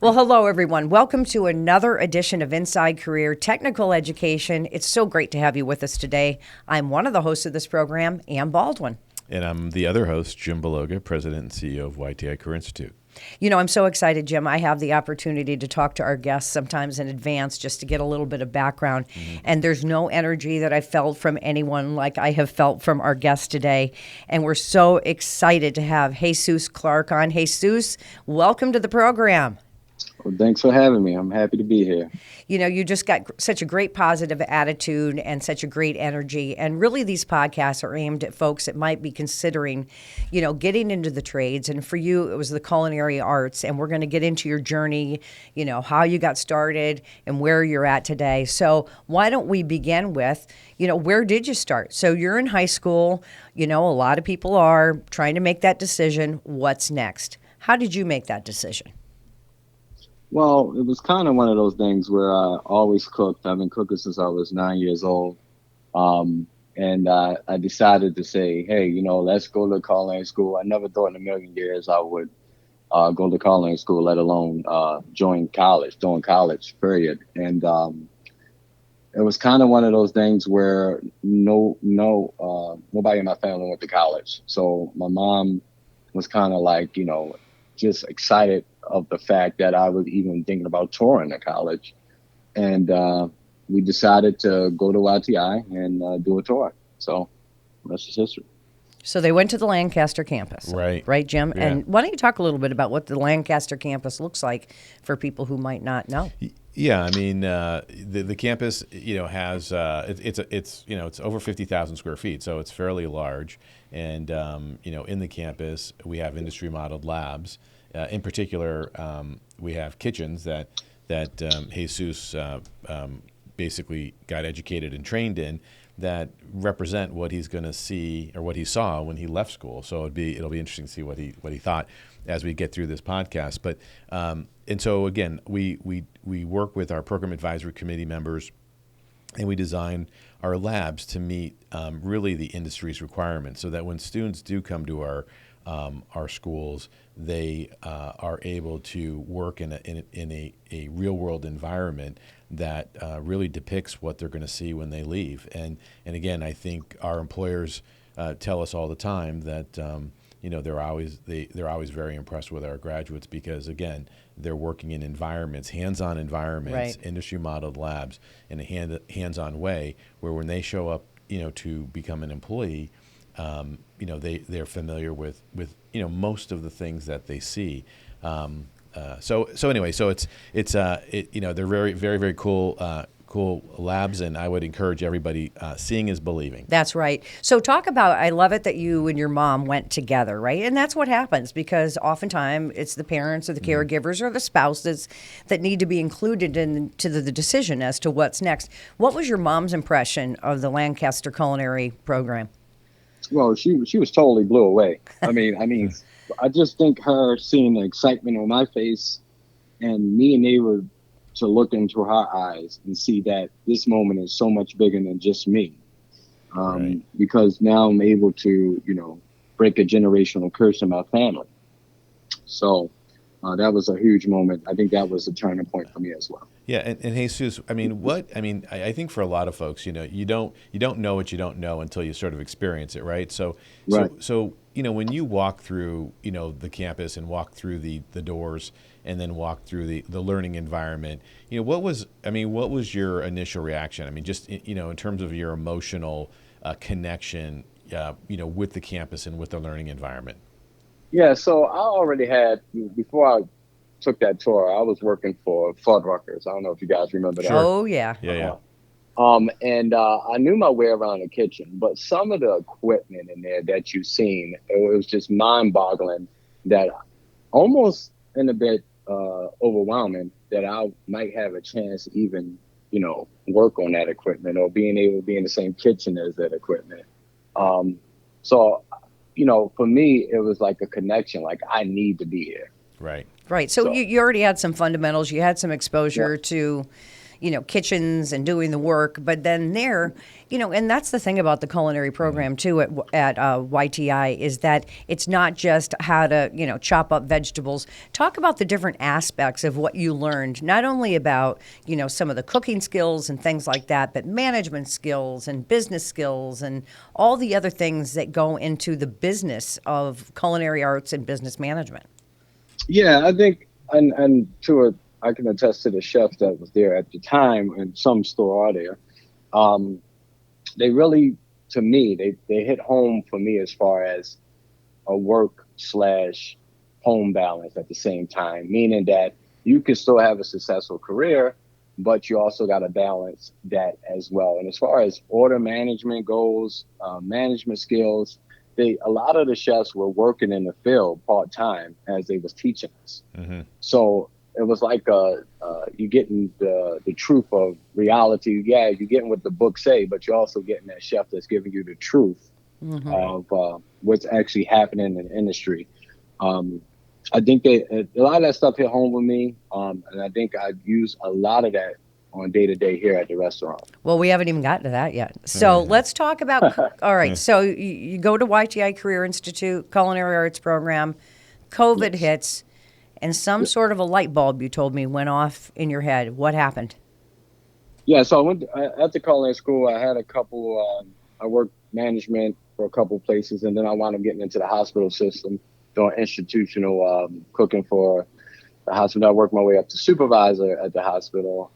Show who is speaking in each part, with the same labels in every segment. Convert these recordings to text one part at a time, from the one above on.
Speaker 1: Well, hello, everyone. Welcome to another edition of Inside Career Technical Education. It's so great to have you with us today. I'm one of the hosts of this program, Ann Baldwin.
Speaker 2: And I'm the other host, Jim Bologa, President and CEO of YTI Career Institute.
Speaker 1: You know, I'm so excited, Jim. I have the opportunity to talk to our guests sometimes in advance just to get a little bit of background. And there's no energy that I felt from anyone like I have felt from our guest today. And we're so excited to have Jesus Clarke on. Jesus, welcome to the program.
Speaker 3: Well, thanks for having me. I'm happy to be here.
Speaker 1: You know, you just got such a great positive attitude and such a great energy. And really, these podcasts are aimed at folks that might be considering, you know, getting into the trades. And for you, it was the Culinary Arts. And we're going to get into your journey, you know, how you got started and where you're at today. So why don't we begin with, you know, where did you start? So you're in high school. You know, a lot of people are trying to make that decision. What's next? How did you make that decision?
Speaker 3: Well, it was kind of one of those things where I always cooked. I've been cooking since I was 9 years old. And I decided to say, hey, you know, let's go to culinary school. I never thought in a million years I would go to culinary school, let alone join college, during college, period. And it was kind of one of those things where nobody in my family went to college. So my mom was kind of like, you know, just excited of the fact that I was even thinking about touring to college. And we decided to go to YTI and do a tour. So that's just history.
Speaker 1: So they went to the Lancaster campus.
Speaker 2: Right.
Speaker 1: Right, Jim?
Speaker 2: Yeah.
Speaker 1: And why don't you talk a little bit about what the Lancaster campus looks like for people who might not know?
Speaker 2: Yeah, I mean, the campus, you know, has it's over 50,000 square feet, so it's fairly large. And you know, in the campus, we have industry modeled labs. In particular, we have kitchens that Jesus basically got educated and trained in that represent what he's going to see or what he saw when he left school. So it'll be interesting to see what he thought as we get through this podcast. But and so again, we work with our program advisory committee members, and we design our labs to meet really the industry's requirements, so that when students do come to our schools, they are able to work in a real world environment that really depicts what they're going to see when they leave. And again, I think our employers tell us all the time that you know, they're always very impressed with our graduates because, again, they're working in environments, hands-on environments,
Speaker 1: Right.
Speaker 2: industry modeled labs in a hands-on way, where when they show up, you know, to become an employee, you know, they're familiar with you know, most of the things that they see. So anyway, so it's you know, they're very, very, very cool labs, and I would encourage everybody, seeing is believing.
Speaker 1: That's right. So talk about, I love it that you and your mom went together, right? And that's what happens, because oftentimes it's the parents or the caregivers or the spouses that need to be included into the decision as to what's next. What was your mom's impression of the Lancaster Culinary Program?
Speaker 3: Well, she was totally blew away. I mean, I just think her seeing the excitement on my face and me and able to look into her eyes and see that this moment is so much bigger than just me.
Speaker 2: Right.
Speaker 3: Because now I'm able to, you know, break a generational curse in my family. So that was a huge moment. I think that was a turning point for me as well.
Speaker 2: Yeah, and Jesus, I think for a lot of folks, you know, you don't know what you don't know until you sort of experience it, right? So you know, when you walk through, you know, the campus and walk through the doors and then walk through the learning environment, you know, what was your initial reaction? I mean, just, you know, in terms of your emotional connection, you know, with the campus and with the learning environment.
Speaker 3: Yeah, so I already had, before I took that tour, I was working for Fuddruckers. I don't know if you guys remember that.
Speaker 2: Sure.
Speaker 1: Oh, yeah.
Speaker 2: Yeah.
Speaker 3: And I knew my way around the kitchen, but some of the equipment in there that you've seen, it was just mind-boggling, that almost in a bit overwhelming that I might have a chance to even, you know, work on that equipment or being able to be in the same kitchen as that equipment. So, you know, for me, it was like a connection, like I need to be here.
Speaker 2: Right.
Speaker 1: Right. So you already had some fundamentals. You had some exposure to, kitchens and doing the work. But then there, and that's the thing about the culinary program too at YTI is that it's not just how to, chop up vegetables. Talk about the different aspects of what you learned, not only about, some of the cooking skills and things like that, but management skills and business skills and all the other things that go into the business of culinary arts and business management.
Speaker 3: Yeah, I think, and to it, I can attest to the chef that was there at the time, and some still are there. They really, to me, they hit home for me as far as a work/home balance at the same time, meaning that you can still have a successful career, but you also got to balance that as well. And as far as order management goes, management skills, a lot of the chefs were working in the field part-time as they was teaching us. Mm-hmm. So it was like you getting the truth of reality. Yeah, you're getting what the books say, but you're also getting that chef that's giving you the truth of what's actually happening in the industry. I think a lot of that stuff hit home with me, and I think I use a lot of that on day-to-day here at the restaurant.
Speaker 1: Well, we haven't even gotten to that yet. So let's talk about, all right, so you go to YTI Career Institute, Culinary Arts Program, COVID hits, and some sort of a light bulb, you told me, went off in your head. What happened?
Speaker 3: Yeah, so I went at the culinary school. I had a couple, I worked management for a couple places, and then I wound up getting into the hospital system, doing institutional cooking for the hospital. I worked my way up to supervisor at the hospital.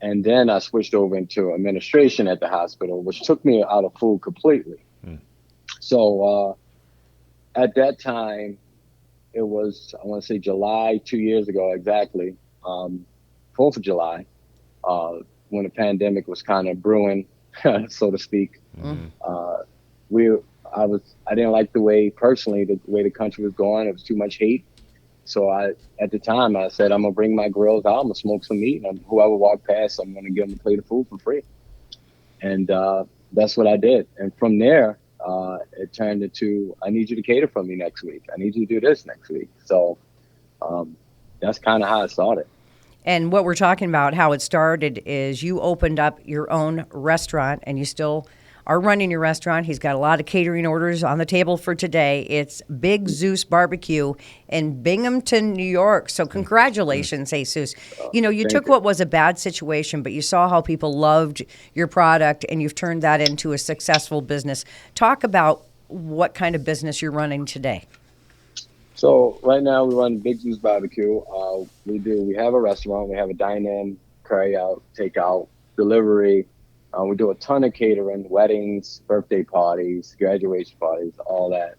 Speaker 3: And then I switched over into administration at the hospital, which took me out of food completely. So at that time, it was, I want to say July, 2 years ago exactly, 4th of July, when the pandemic was kind of brewing, so to speak. I didn't like the way the country was going. It was too much hate. So at the time, I said, I'm going to bring my grills out. I'm going to smoke some meat. And whoever walked past, I'm going to give them a plate of food for free. And that's what I did. And from there, it turned into, I need you to cater for me next week. I need you to do this next week. So that's kind of how it started.
Speaker 1: And what we're talking about, how it started, is you opened up your own restaurant, and you still are running your restaurant. He's got a lot of catering orders on the table for today. It's Big Zues Barbecue in Binghamton, New York. So congratulations, Jesus. You took what was a bad situation, but you saw how people loved your product, and you've turned that into a successful business. Talk about what kind of business you're running today.
Speaker 3: So right now we run Big Zues Barbecue. We have a restaurant. We have a dine-in, carry-out, take-out, delivery. We do a ton of catering, weddings, birthday parties, graduation parties, all that.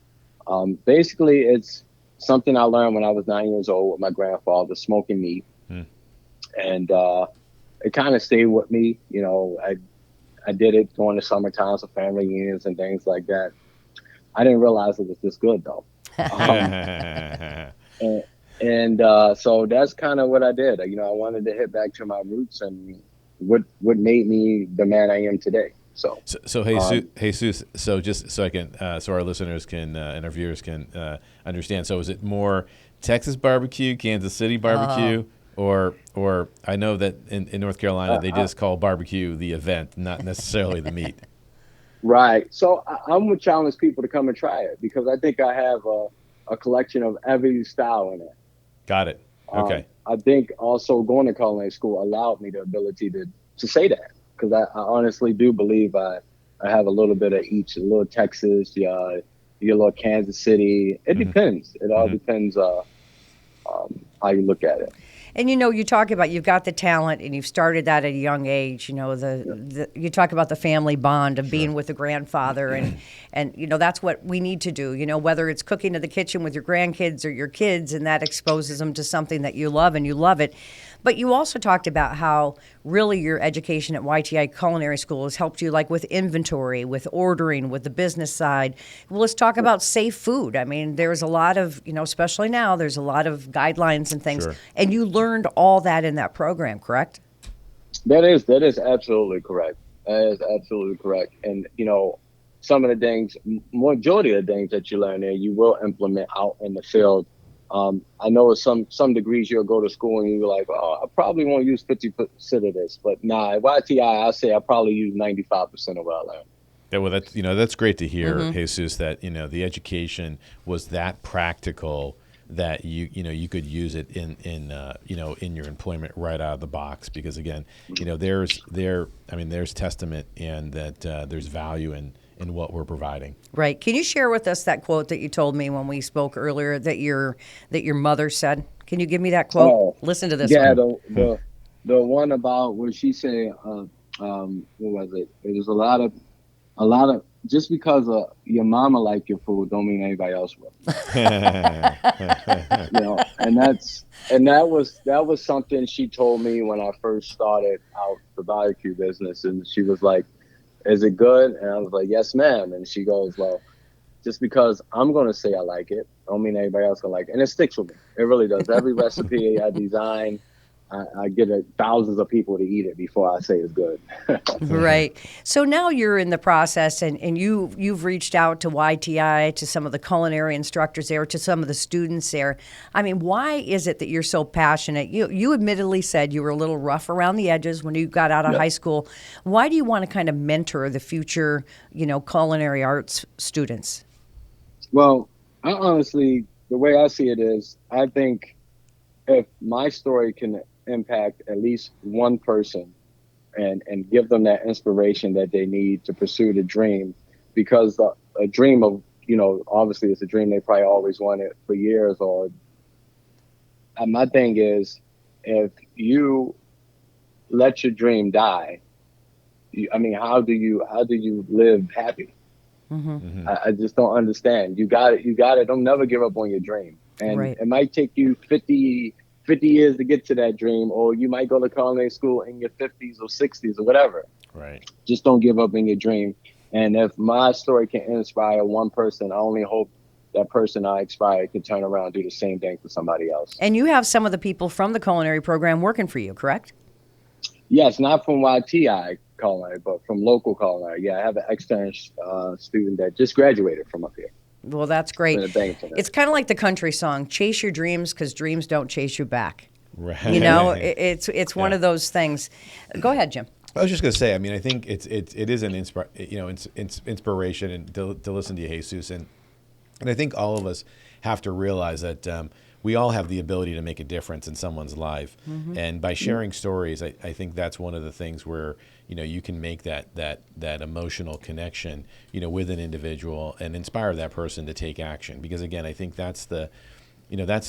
Speaker 3: Basically, it's something I learned when I was 9 years old with my grandfather, smoking meat. And it kind of stayed with me. I did it during the summertime for family reunions and things like that. I didn't realize it was this good, though. So that's kind of what I did. I wanted to hit back to my roots and what made me the man I am today. So Jesus, so just so I can, so our listeners can and our viewers can understand. So is it more Texas barbecue, Kansas City barbecue, or I know that in North Carolina they just call barbecue the event, not necessarily the meat. Right. So I'm going to challenge people to come and try it because I think I have a collection of every style in it. Got it. Okay. I think also going to culinary school allowed me the ability to say that because I honestly do believe I have a little bit of each, a little Texas, your little Kansas City. It depends. It all depends how you look at it.
Speaker 1: And you talk about you've got the talent and you've started that at a young age. You talk about the family bond of being with the grandfather, and that's what we need to do. Whether it's cooking in the kitchen with your grandkids or your kids, and that exposes them to something that you love and you love it. But you also talked about how really your education at YTI Culinary School has helped you, like with inventory, with ordering, with the business side. Well, let's talk about safe food. I mean, there's a lot of, especially now, there's a lot of guidelines and things. Sure. And you learned all that in that program, correct?
Speaker 3: That is absolutely correct. That is absolutely correct. And, some of the things, majority of the things that you learn there, you will implement out in the field I know some degrees you'll go to school and you're like, oh, I probably won't use 50% of this, but nah, at YTI, I say I probably use 95% of what I learned.
Speaker 2: Yeah, well, that's great to hear, Jesus. That the education was that practical that you could use it in your employment right out of the box. Because again, there's testament and that there's value in what we're providing.
Speaker 1: Right. Can you share with us that quote that you told me when we spoke earlier that your mother said? Can you give me that quote?
Speaker 3: Oh,
Speaker 1: Listen to this
Speaker 3: yeah,
Speaker 1: one.
Speaker 3: the one about where she said, what was it? It was a lot of just because your mama like your food don't mean anybody else will. And that was something she told me when I first started out the barbecue business, and she was like, "Is it good?" And I was like, "Yes, ma'am." And she goes, "Well, just because I'm gonna say I like it, don't mean anybody else gonna like it." And it sticks with me. It really does. Every recipe I design, I get thousands of people to eat it before I say it's good.
Speaker 1: Right. So now you're in the process, and you've reached out to YTI, to some of the culinary instructors there, to some of the students there. I mean, why is it that you're so passionate? You admittedly said you were a little rough around the edges when you got out of high school. Why do you want to kind of mentor the future, culinary arts students?
Speaker 3: Well, I honestly, the way I see it is, I think if my story can impact at least one person and give them that inspiration that they need to pursue the dream, because a dream of, obviously it's a dream they probably always wanted for years. Or my thing is, if you let your dream die, how do you live happy? I just don't understand. You got it. Don't never give up on your dream. And It might take you 50 years to get to that dream, or you might go to culinary school in your 50s or 60s or whatever.
Speaker 2: Right.
Speaker 3: Just don't give up in your dream. And if my story can inspire one person, I only hope that person I inspire can turn around and do the same thing for somebody else.
Speaker 1: And you have some of the people from the culinary program working for you, correct?
Speaker 3: Yes, not from YTI culinary, but from local culinary. Yeah, I have an extern student that just graduated from up here.
Speaker 1: Well, that's great. It's kind of like the country song, "Chase your dreams, because dreams don't chase you back."
Speaker 2: Right.
Speaker 1: It's one of those things. Go ahead, Jim.
Speaker 2: I was just going to say, I think it is an inspiration and to listen to you, Jesus, and I think all of us have to realize that we all have the ability to make a difference in someone's life, and by sharing stories, I think that's one of the things where you can make that emotional connection with an individual and inspire that person to take action. Because again, I think that's the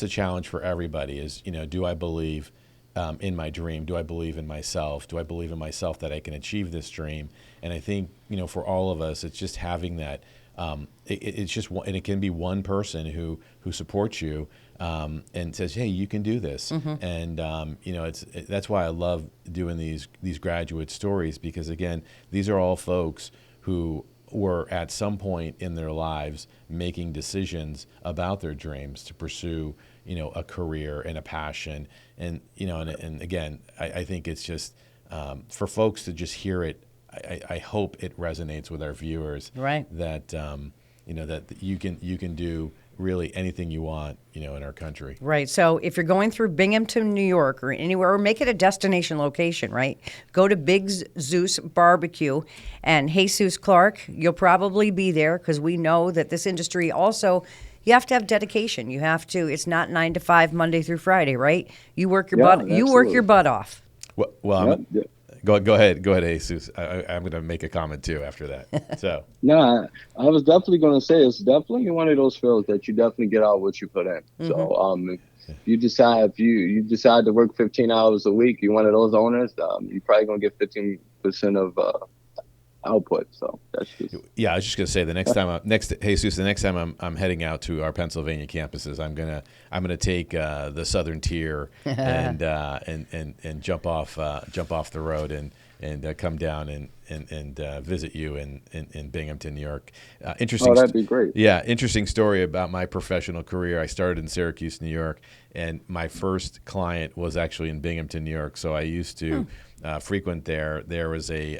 Speaker 2: challenge for everybody is do I believe in my dream? Do I believe in myself? Do I believe in myself that I can achieve this dream? And I think for all of us, it's just having that. It's just one, and it can be one person who supports you and says, "Hey, you can do this." And that's why I love doing these graduate stories, because again, these are all folks who were at some point in their lives making decisions about their dreams to pursue a career and a passion, and and again, I think it's just for folks to just hear it. I hope it resonates with our viewers,
Speaker 1: right?
Speaker 2: That that you can do really anything you want, in our country.
Speaker 1: Right. So if you're going through Binghamton, New York, or anywhere, or make it a destination location, right? Go to Big Zues Barbecue and Jesus Clarke. You'll probably be there, because we know that this industry also, you have to have dedication. You have to. It's not 9 to 5 Monday through Friday, right? You work your butt. You work your butt off.
Speaker 2: Well, Go ahead, Jesus. I'm going to make a comment too after that. So
Speaker 3: no, I was definitely going to say it's definitely one of those fields that you definitely get out what you put in. So if you decide to work 15 hours a week, you're one of those owners. You're probably going to get 15% of output. So that's just.
Speaker 2: Yeah, I was just going to say the next time I'm heading out to our Pennsylvania campuses, I'm gonna take the Southern Tier and jump off the road and come down and visit you in Binghamton, New York. Interesting.
Speaker 3: Oh, that'd be great.
Speaker 2: Yeah, interesting story about my professional career. I started in Syracuse, New York, and my first client was actually in Binghamton, New York. So I used to frequent there. There was a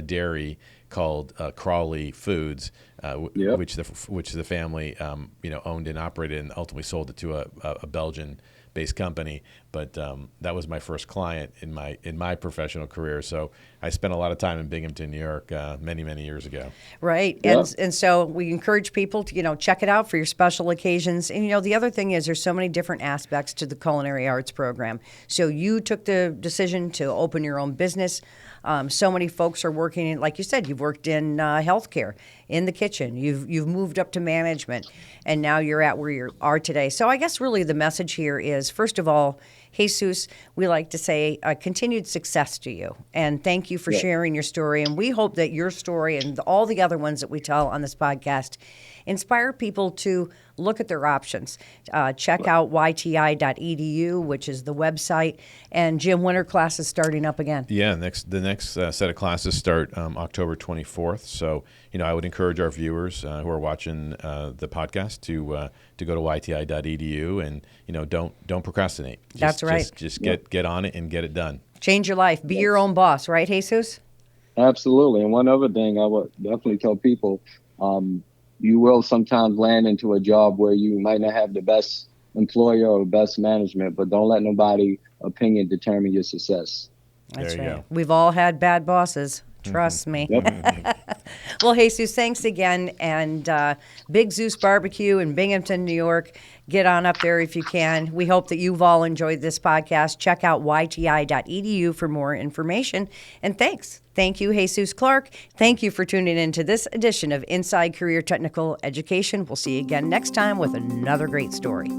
Speaker 2: dairy called Crawley Foods,
Speaker 3: Yep.
Speaker 2: which the family owned and operated, and ultimately sold it to a Belgian-based company. But that was my first client in my professional career. So I spent a lot of time in Binghamton, New York, many years ago.
Speaker 1: Right.
Speaker 3: Yeah.
Speaker 1: And so we encourage people to, check it out for your special occasions. And, the other thing is there's so many different aspects to the Culinary Arts program. So you took the decision to open your own business. So many folks are working in, like you said, you've worked in healthcare, in the kitchen. You've moved up to management, and now you're at where you are today. So I guess really the message here is, first of all, Jesus, we like to say continued success to you. And thank you for sharing your story. And we hope that your story and all the other ones that we tell on this podcast inspire people to look at their options. Check out yti.edu, which is the website. And Jim, winter class is starting up again.
Speaker 2: Yeah, the next set of classes start October 24th. So, I would encourage our viewers who are watching the podcast to go to yti.edu and don't procrastinate.
Speaker 1: That's right.
Speaker 2: Just get on it and get it done.
Speaker 1: Change your life. Be your own boss, right, Jesus?
Speaker 3: Absolutely. And one other thing I would definitely tell people, you will sometimes land into a job where you might not have the best employer or the best management, but don't let nobody opinion determine your success.
Speaker 1: That's
Speaker 2: There you
Speaker 1: right.
Speaker 2: go.
Speaker 1: We've all had bad bosses. Trust me. Well, Jesus, thanks again. And Big Zues Barbecue in Binghamton, New York. Get on up there if you can. We hope that you've all enjoyed this podcast. Check out yti.edu for more information. And thanks. Thank you, Jesus Clarke. Thank you for tuning in to this edition of Inside Career Technical Education. We'll see you again next time with another great story.